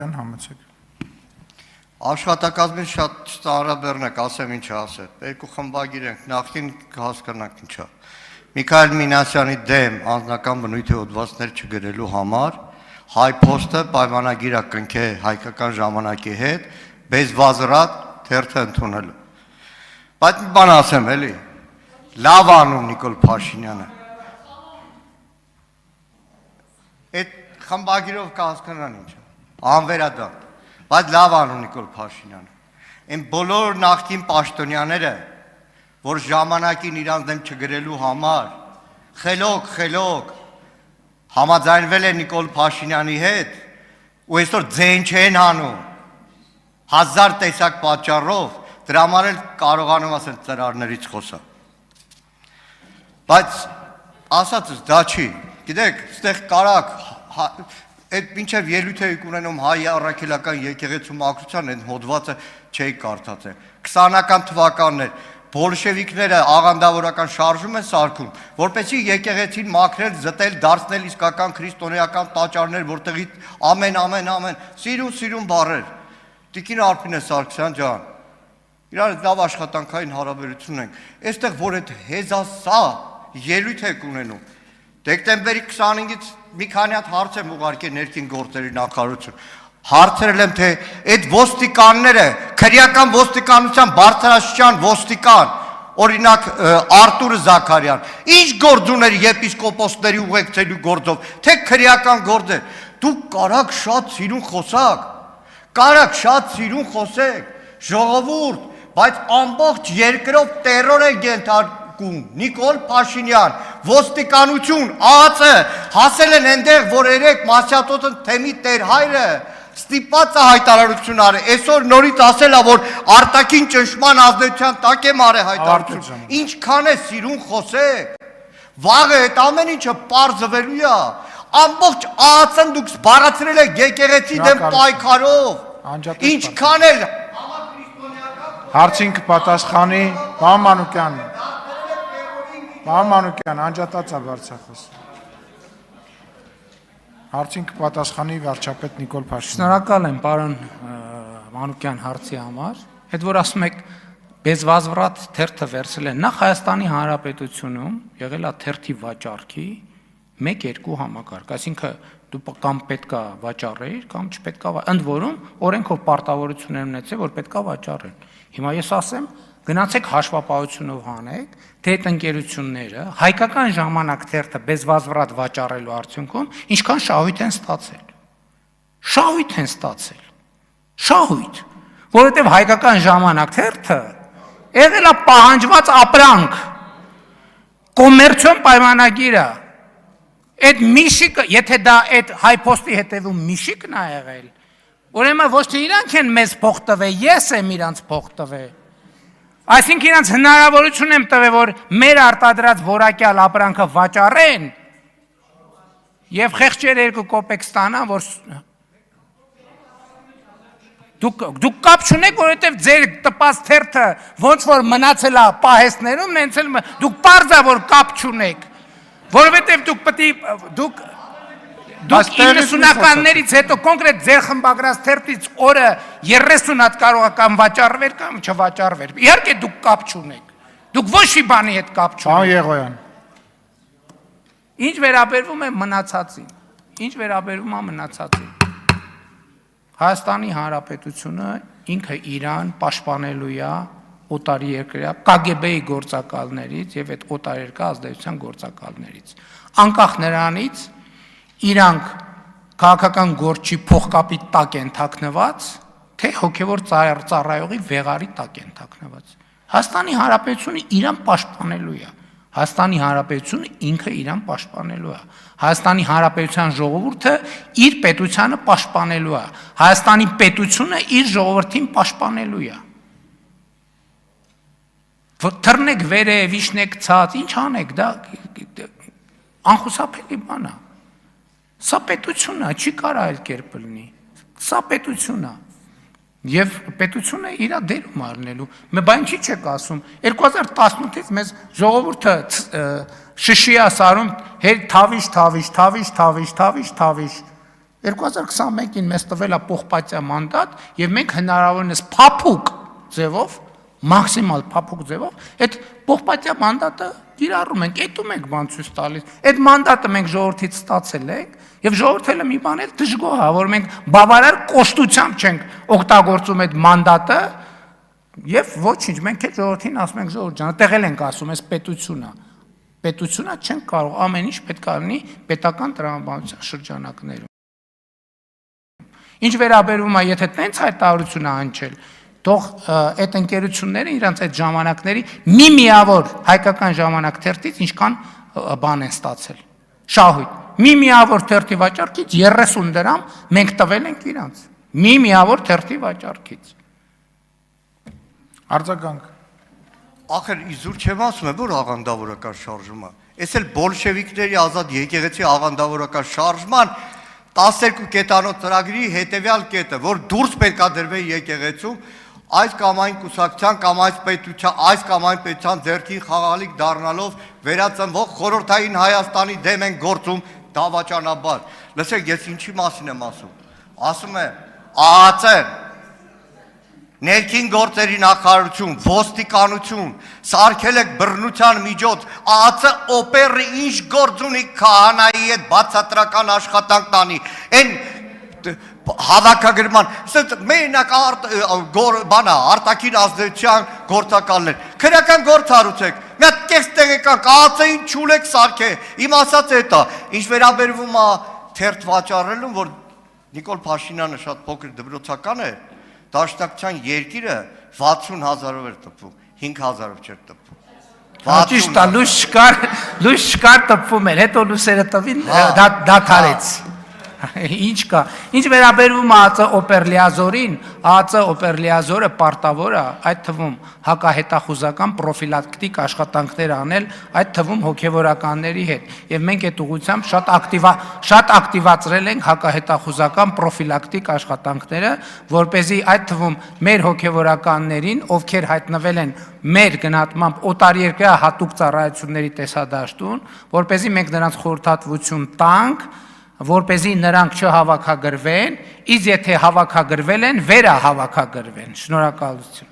Համեցեք։ Աշխատակազմին շատ ծանրաբեռն եք, ասեմ ինչ ասել։ Երկու խմբագիր ենք, նախին հասկանանք ինչա։ Միքայել Մինասյանի դեմ անձնական բնույթի հոդվածներ չգրելու համար հայ փոստը պայմանագիր է կնքել հայկական ժամանակի հետ, բեզվազրատ թերթը ընդունելու։ Բայց մի բան ասեմ, էլի։ Լավ անում Նիկոլ Փաշինյանը։ Այդ խմբագիրով կհասկանան ինչ է։ Անվերադարձ, բայց լավ անում Նիկոլ Փաշինյանը։ Այն բոլոր նախկին պաշտոնյաները, որ ժամանակին իրանց դեմ չգրելու համար խելոք համաձայնվել են Նիկոլ Փաշինյանի հետ ու այսօր ձեն չեն անում 1000 տեսակ պատճառով, դրա համար էլ կարողանում ասել ծրարներից խոսա։ Բայց ասածս դա չի, գիտեք, ստեղ կարակ այդ մինչև ելույթ եք ունենում հայ առաքելական եկեղեցու մաքրության այդ հոդվածը չէի կարդացել։ 20-ական թվականներ բոլշևիկները աղանդավորական շարժում են սարքում, որպեսզի եկեղեցին մաքրել, զտել, դարձնել իսկական քրիստոնեական տաճարներ, որտեղից ամեն սիրուն բառեր։ Տիկին Արփինե Սարգսյան ջան, իրար լավ աշխատանքային հարաբերություն ենք։ Այստեղ որ այդ հեզասա ելույթ եք ունենում, դեկտեմբերի 25-ից մի քանի հատ հարց եմ ուղարկել ներքին գործերի նախարարություն։ Հարցրել եմ, թե այդ ոստիկանները, քրեական ոստիկանության բարձրաստիճան ոստիկան, օրինակ Արտուր Զաքարյան, ինչ գործ ուներ եպիսկոպոսների ուղեկցելու գործով, թե քրեական գործ է։ Դուք կարաք շատ սիրուն խոսեք, ժողովուրդ, բայց ամբողջ երկրով տերոր է ենթարկում Նիկոլ Փաշինյան, ոստիկանություն, ԱԱԾ հասել են այնտեղ, որ երեք Մասյատոթը թեմի տեր հայրը ստիպված է հայտարարություն արել, այսօր նորից ասել է, որ արտաքին ճնշման ազդեցության տակ եմ արել հայտարարություն, ինչքան է սիրուն խոսեք, վաղը այդ ամեն ինչը պարզվելու է, ամբողջ ԱԱԾ-ն դուք զբաղացրել եք եկեղեցի դեմ պայքարով, ինչքան էլ Հարցին կպատասխանի Մանուկյան, անջատած է վարչախոս։ Հարցին կպատասխանի վարչապետ Նիկոլ Փաշինյան։ Շնորհակալ եմ պարոն Մանուկյան հարցի համար։ Այդ որ ասում եք բեզվազվրատ թերթը վերցել են նախ Հայաստանի Հանրապետությունում եղել է թերթի վաճառքի 1-2 համակարգ, այսինքն դու կամ պետքա վաճառեիր, կամ չպետքա, ընդ որում օրենքով պարտավորություն են ունեցել, որ պետքա վաճառեն։ Հիմա ես ասեմ, գնացեք հաշվապահությունով հանեք, թե այդ ընկերությունները հայկական ժամանակ թերթը բեզվազվրատ վաճառելու արդյունքում ինչքան շահույթ են ստացել։ Որովհետև հայկական ժամանակ թերթը եղել է պահանջված ապրանք, կոմերցիոն պայմանագիր է։ Այդ միշիկը, եթե դա այդ հայփոստի հետևում միշիկն է եղել, ուրեմն ոչ թե իրանք են մեզ փող տվել, ես եմ իրանց փող տվել։ Այսինքն իրանց հնարավորություն եմ տվել, որ մեր արտադրած որակյալ ապրանքը վաճառեն եւ խեղճեր 2 կոպեկ ստանան, որ դուք կապ չունեք, որովհետեւ ձեր տպած թերթը ոնց որ մնացել է պահեստներում, նենց էլ դուք պարզ է որ կապ չունեք, որովհետեւ դուք 90-ականներից հետո կոնկրետ ձեր խմբագրած թերթից օրը 30 հատ կարող է կամ վաճառվեր կամ չվաճառվեր։ Իհարկե դուք կապ չունեք։ Դուք ոչ մի բանի հետ կապ չունեք։ Պարոն Եղոյան։ Ինչ վերաբերվում է մնացածին։ Հայաստանի Հանրապետությունը ինքը իրան պաշտպանելու է օտարի երկրյա KGB-ի գործակալներից եւ այդ օտարերկրյա ազդեցության գործակալներից։ Անկախ նրանից իրանք քաղաքական գործի փողկապի տակ են թաքնված, թե հոգևոր ծառայողի վեղարի տակ են թաքնված։ Հայաստանի Հանրապետությունը իրան պաշտպանելու է։ Հայաստանի Հանրապետությունը ինքը իրան պաշտպանելու է։ Հայաստանի Հանրապետության ժողովուրդը իր պետությանը պաշտպանելու է։ Հայաստանի պետությունը իր ժողովրդին պաշտպանելու է։ Թռնեք վերև, իջնեք ցած, ինչ անեք, դա անխուսափելի բան է։ Սա պետություն է, չի կարա այլ կերպ լինի։ Սա պետություն է։ Եվ պետությունը իր դերում առնելու։ Բայց ինչի՞ չեք ասում, 2018-ից մեզ ժողովուրդը շշի է սարում թավիշ, 2021-ին մեզ տվել է պողպատյա մանդատ եւ մենք հնարավորինս փափուկ ձևով, մաքսիմալ փափուկ ձևով այդ պողպատյա մանդատը կիրառում ենք, այդում ենք բան ցույց տալիս։ Այդ մանդատը մենք ժողովրդից ստացել ենք եւ ժողովուրդը մի բան էլ դժգոհ է, որ մենք բավարար կոշտությամբ չենք օգտագործում այդ մանդատը եւ ոչինչ, մենք էլ ժողովրդին ասում ենք ժողովուրդ ջան, տեղել ենք ասում, այս պետությունա չենք կարող, ամեն ինչ պետք է լինի պետական տրամաբանության շրջանակներում։ Ինչ վերաբերում է, եթե տենց հայտարարություն է հնչել, թող այդ ընկերությունները իրանց այդ ժամանակների միավոր հայկական ժամանակ թերթից ինչքան բան են ստացել։ Շահույթ։ Միավոր թերթի վաճառքից 30 դրամ մենք տվել ենք իրանց։ Միավոր թերթի վաճառքից։ Արձագանք։ Ախր իզուր չեմ ասում եմ, որ աղանդավորական շարժում է։ Այս էլ բոլշևիկների ազատ եկեղեցի աղանդավորական շարժման 12 կետանոց ծրագրի հետևյալ կետը, որ դուրս պետք է դրվի եկեղեցում, այս կամ այն կուսակցության կամ այս կամ այն պետության ձեռքին խաղալիք դառնալով վերածնվող խորհրդային Հայաստանի դեմ են գործում դավաճանաբար։ Լսեք, ես ինչի մասին եմ ասում։ Ասում եմ, ԱԱԾ ներքին գործերի նախարարություն, ոստիկանություն, սարքել եք բռնության միջոց, ԱԱԾ օպերը ինչ գործ ունի քահանայի հետ բացատրական աշխատանք տանի, այն հավաքագրման, մենակ բանա, արտաքին ազդեցության գործակալներ, քրական գործ հարուցեք, մի հատ կես տեղեկանք, ԱԱԾ-ին չուլեք սարքե, իմ ասած էտ է, ինչ վերաբերվում է թերթ վաճառելուն, որ Նիկոլ Փաշինյանը շատ փոքր դպրոցական է, Դաշնակցության երկիրը 60,000-ով էր տպվում, 5,000-ով չէր տպվում։ Ճիշտ է, լույս չկար տպվում էր, հետո լույսերը տվին, դադարեց։ Ինչ կա։ Ինչ վերաբերվում է ԱԱԾ օպերլիազորին, ԱԱԾ օպերլիազորը պարտավոր է, այդ թվում հակահետախուզական պրոֆիլակտիկ աշխատանքներ անել, այդ թվում հոգևորականների հետ։ Եվ մենք այդ ուղղությամբ շատ ակտիվացրել ենք հակահետախուզական պրոֆիլակտիկ աշխատանքները, որպեսզի այդ թվում մեր հոգևորականներին, ովքեր հայտնվել են մեր գնահատմամբ օտարերկրյա հատուկ ծառայությունների տեսադաշտում, որպեսզի մենք նրանց խորհրդատվություն տանք, որպեսզի նրանք չհավաքագրվեն, իսկ եթե հավաքագրվել են, վերահավաքագրվեն։ Շնորհակալություն։